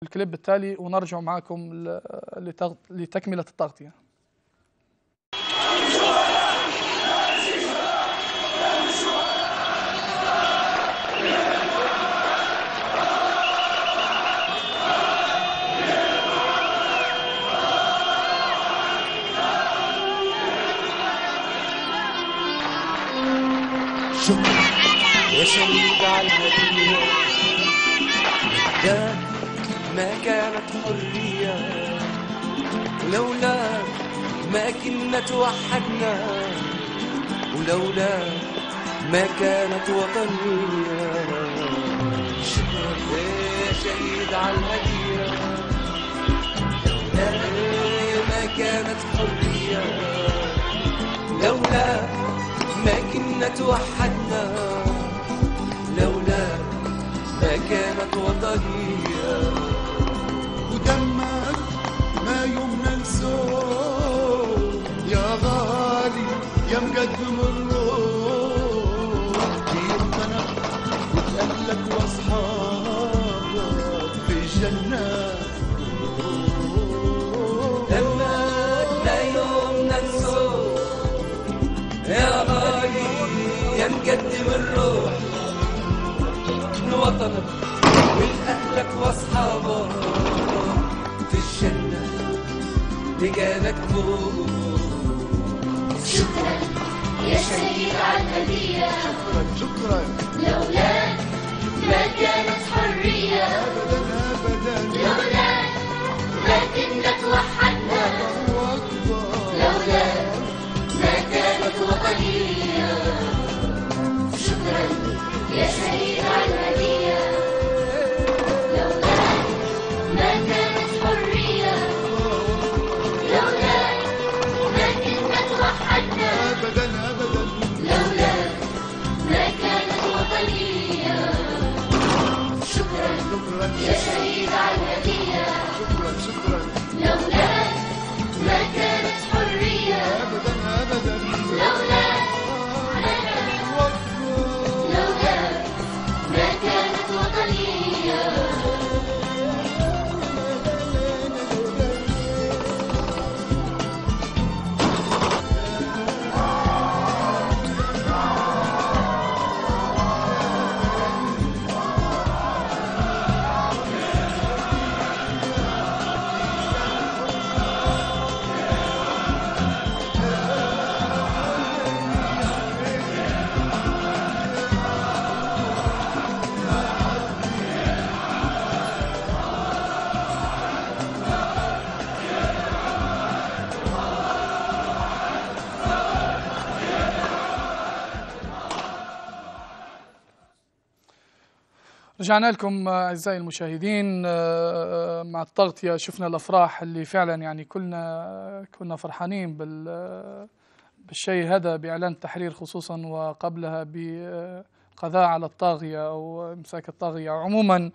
الكليب التالي ونرجع معكم لتكملة التغطية. شكرا يا شهيد على الهدية، لولاك ما كانت حرية، ولولاك ما كنا توحدنا، ولولاك ما كانت وطنية. شكرا يا شهيد على الهدية، لولاك ما كانت حرية، لولاك ما كنا توحدنا، لولاك ما كانت وطنية. ودمك ما يوم ننسوه يا غالي يا مقدم الروح، بيمتنك وتأهلك واصحابك في الجنة. دمك ما يوم ننسوه يا غالي يا مقدم الروح، لوطنك ولأهلك واصحابك في الجنة لقالك فوق. شكرا يا شهيد على الهدية، شكرا لولاك ما كانت حرية، لولاك ما كنا توحدنا، لولاك ما كانت وطنية. شكرا يا شهيد على الهدية، لولاك ما كانت حرية، لولاك ما كنا توحدنا، ابدا ابدا لولاك ما كانت وطنية. شكرا يا شهيد على الهدية، شكرا شكرا لولاك ما كانت حرية، ابدا ابدا لولاك لولاك ما كانت وطنية. رجعنا لكم أعزائي المشاهدين مع التغطية. شفنا الأفراح اللي فعلا يعني كنا فرحانين بالشيء هذا، بإعلان التحرير خصوصا، وقبلها بقضاء على الطاغية أو إمساك الطاغية. عموما